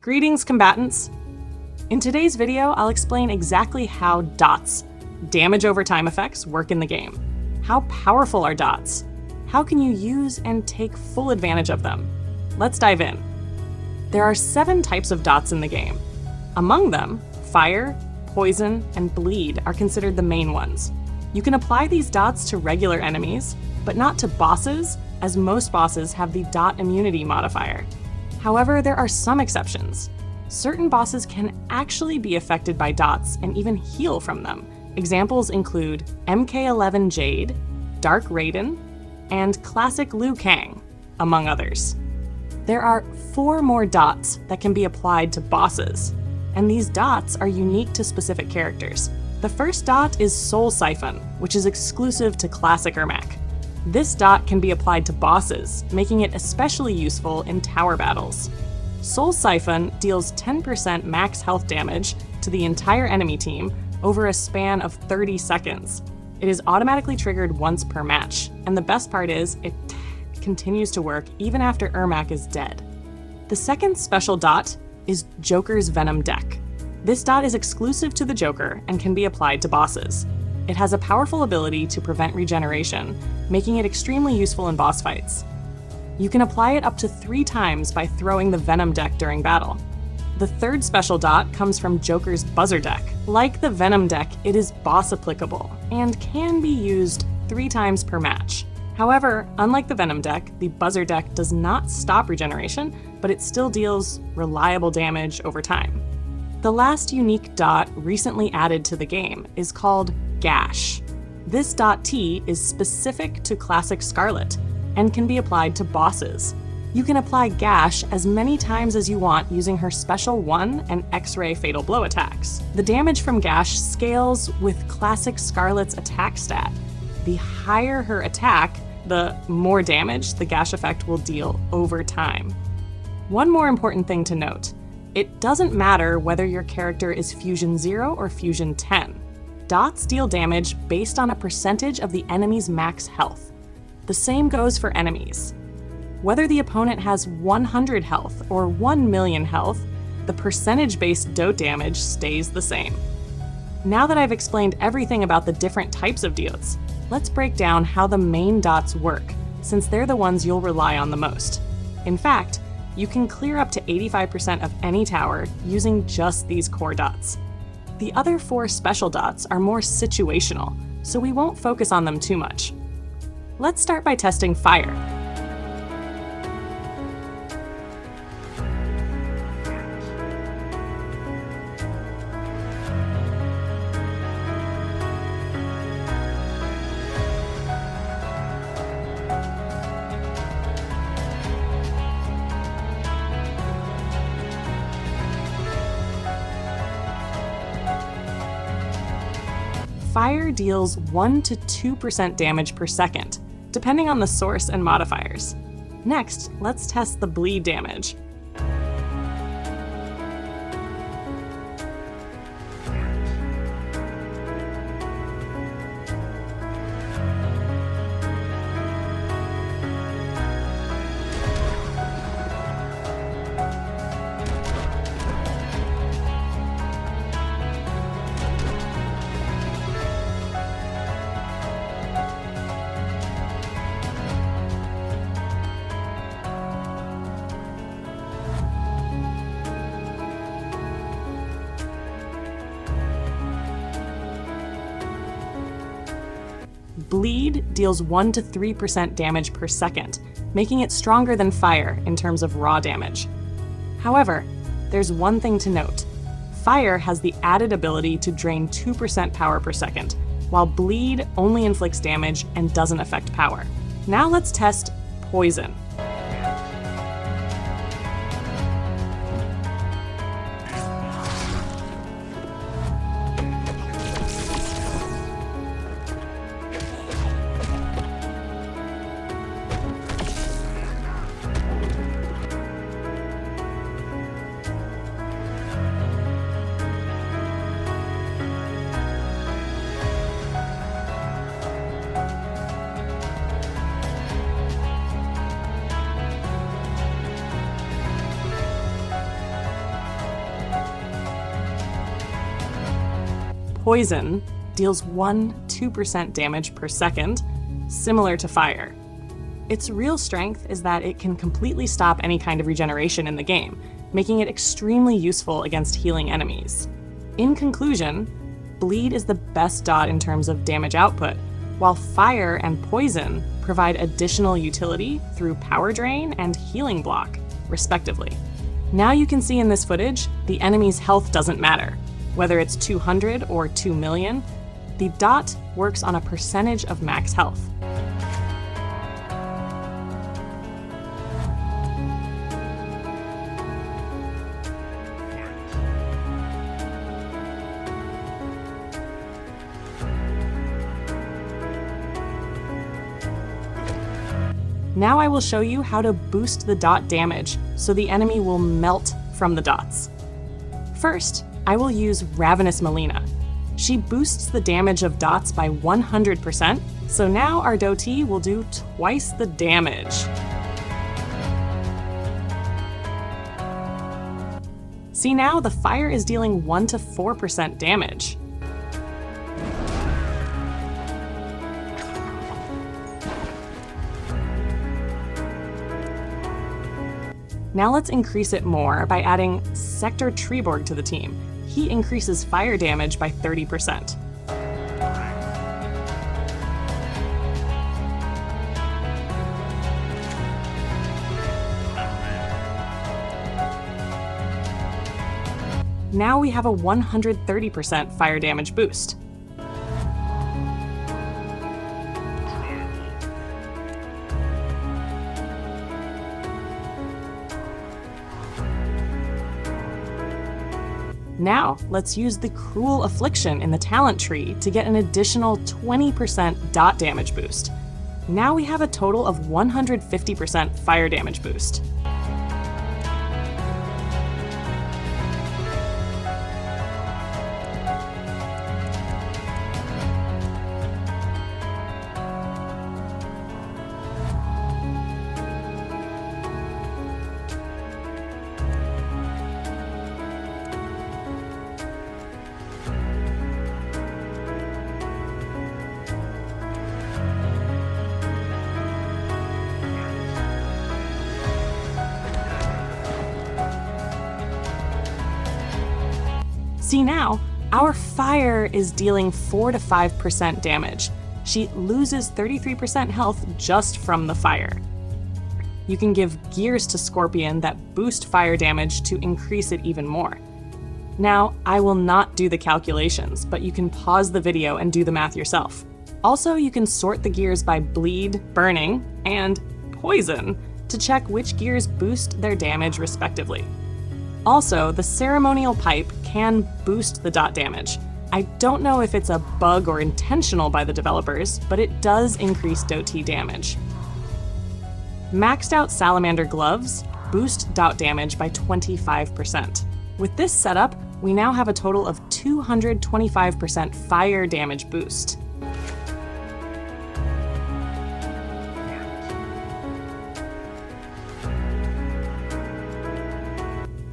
Greetings, combatants! In today's video, I'll explain exactly how dots, damage over time effects, work in the game. How powerful are dots? How can you use and take full advantage of them? Let's dive in. There are 7 types of dots in the game. Among them, fire, poison, and bleed are considered the main ones. You can apply these dots to regular enemies, but not to bosses, as most bosses have the dot immunity modifier. However, there are some exceptions. Certain bosses can actually be affected by dots and even heal from them. Examples include MK11 Jade, Dark Raiden, and Classic Liu Kang, among others. There are 4 more dots that can be applied to bosses, and these dots are unique to specific characters. The first dot is Soul Siphon, which is exclusive to Classic Ermac. This dot can be applied to bosses, making it especially useful in tower battles. Soul Siphon deals 10% max health damage to the entire enemy team over a span of 30 seconds. It is automatically triggered once per match, and the best part is it continues to work even after Ermac is dead. The second special dot is Joker's Venom Deck. This dot is exclusive to the Joker and can be applied to bosses. It has a powerful ability to prevent regeneration, making it extremely useful in boss fights. You can apply it up to 3 times by throwing the Venom Deck during battle. The third special dot comes from Joker's Buzzer Deck. Like the Venom Deck, it is boss applicable and can be used 3 times per match. However, unlike the Venom Deck, the Buzzer Deck does not stop regeneration, but it still deals reliable damage over time. The last unique dot recently added to the game is called Gash. This dot T is specific to Classic Scarlet and can be applied to bosses. You can apply Gash as many times as you want using her Special 1 and X-Ray Fatal Blow attacks. The damage from Gash scales with Classic Scarlet's attack stat. The higher her attack, the more damage the Gash effect will deal over time. One more important thing to note. It doesn't matter whether your character is Fusion 0 or Fusion 10. Dots deal damage based on a percentage of the enemy's max health. The same goes for enemies. Whether the opponent has 100 health or 1 million health, the percentage-based dot damage stays the same. Now that I've explained everything about the different types of dots, let's break down how the main dots work, since they're the ones you'll rely on the most. In fact, you can clear up to 85% of any tower using just these core dots. The other 4 special dots are more situational, so we won't focus on them too much. Let's start by testing fire. Fire deals 1 to 2% damage per second, depending on the source and modifiers. Next, let's test the bleed damage. Bleed deals 1 to 3% damage per second, making it stronger than fire in terms of raw damage. However, there's one thing to note. Fire has the added ability to drain 2% power per second, while bleed only inflicts damage and doesn't affect power. Now let's test poison. Poison deals 1-2% damage per second, similar to fire. Its real strength is that it can completely stop any kind of regeneration in the game, making it extremely useful against healing enemies. In conclusion, Bleed is the best dot in terms of damage output, while Fire and Poison provide additional utility through Power Drain and Healing Block, respectively. Now you can see in this footage, the enemy's health doesn't matter. Whether it's 200 or 2 million, the dot works on a percentage of max health. Now I will show you how to boost the dot damage so the enemy will melt from the dots. First, I will use Ravenous Melina. She boosts the damage of dots by 100%, so now our Dotee will do twice the damage. See now, the fire is dealing 1-4% damage. Now let's increase it more by adding Sector Treeborg to the team. He increases fire damage by 30%. Now we have a 130% fire damage boost. Now, let's use the Cruel Affliction in the talent tree to get an additional 20% dot damage boost. Now we have a total of 150% fire damage boost. See now, our fire is dealing 4-5% damage. She loses 33% health just from the fire. You can give gears to Scorpion that boost fire damage to increase it even more. Now, I will not do the calculations, but you can pause the video and do the math yourself. Also, you can sort the gears by bleed, burning, and poison to check which gears boost their damage respectively. Also, the ceremonial pipe can boost the dot damage. I don't know if it's a bug or intentional by the developers, but it does increase Dotee damage. Maxed out salamander gloves boost dot damage by 25%. With this setup, we now have a total of 225% fire damage boost.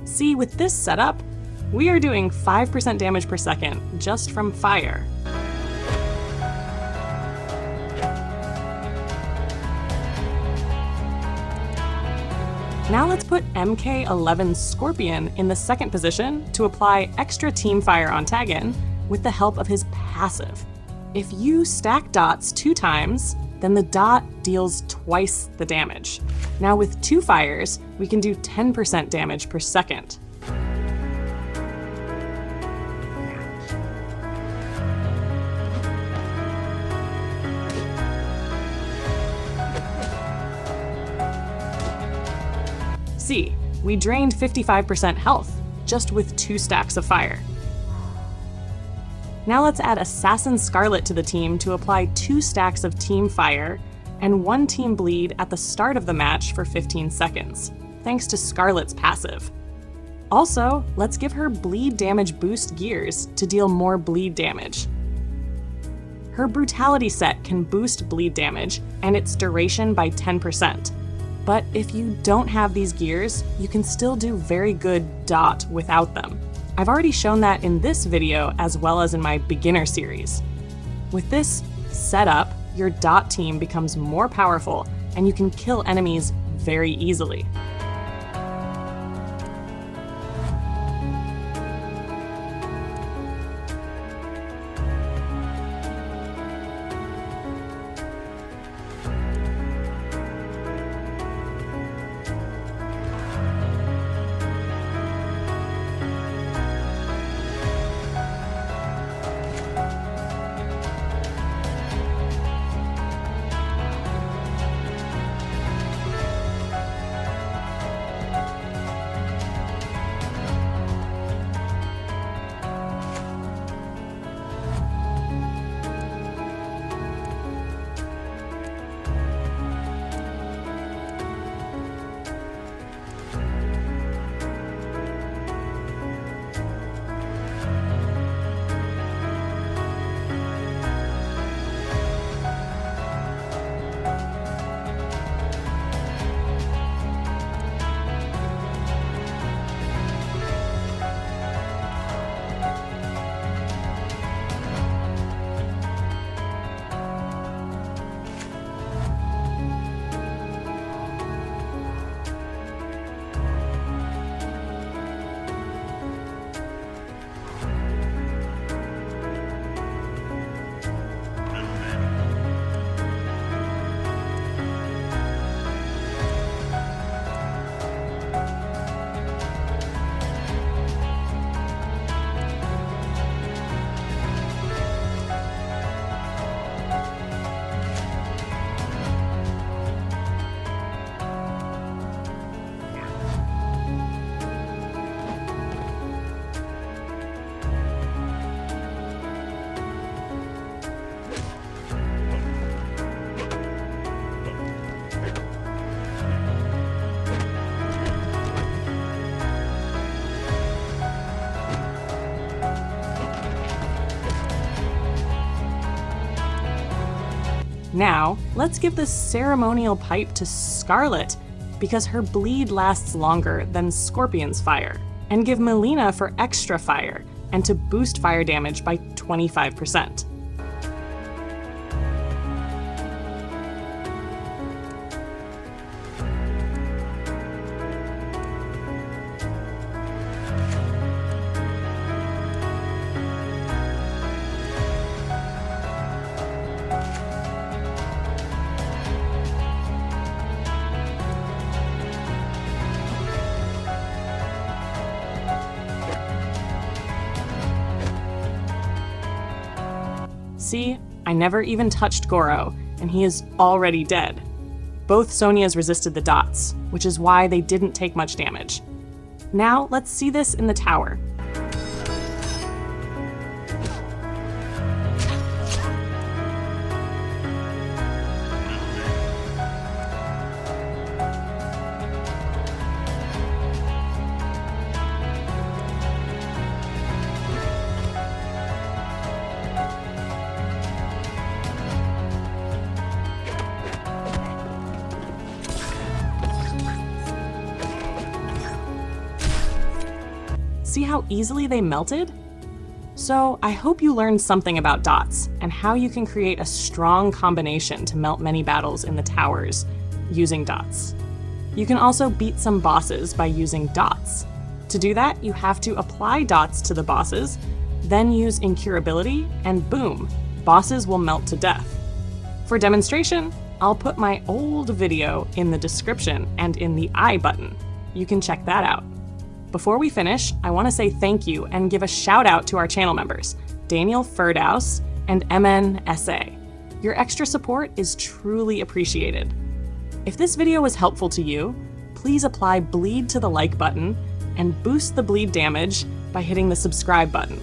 See, with this setup, we are doing 5% damage per second just from fire. Now let's put MK11 Scorpion in the second position to apply extra team fire on Taggin with the help of his passive. If you stack dots 2 times, then the dot deals twice the damage. Now with 2 fires, we can do 10% damage per second. See, we drained 55% health just with 2 stacks of fire. Now let's add Assassin Scarlet to the team to apply 2 stacks of team fire and 1 team bleed at the start of the match for 15 seconds, thanks to Scarlet's passive. Also, let's give her bleed damage boost gears to deal more bleed damage. Her brutality set can boost bleed damage and its duration by 10%. But if you don't have these gears, you can still do very good dot without them. I've already shown that in this video as well as in my beginner series. With this setup, your dot team becomes more powerful and you can kill enemies very easily. Now, let's give the ceremonial pipe to Scarlet, because her bleed lasts longer than Scorpion's fire, and give Melina for extra fire, and to boost fire damage by 25%. See, I never even touched Goro, and he is already dead. Both Sonias resisted the dots, which is why they didn't take much damage. Now, let's see this in the tower. See how easily they melted? So I hope you learned something about dots and how you can create a strong combination to melt many battles in the towers using dots. You can also beat some bosses by using dots. To do that, you have to apply dots to the bosses, then use incurability, and boom, bosses will melt to death. For demonstration, I'll put my old video in the description and in the I button. You can check that out. Before we finish, I want to say thank you and give a shout out to our channel members, Daniel Ferdaus and MNSA. Your extra support is truly appreciated. If this video was helpful to you, please apply bleed to the like button and boost the bleed damage by hitting the subscribe button.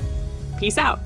Peace out.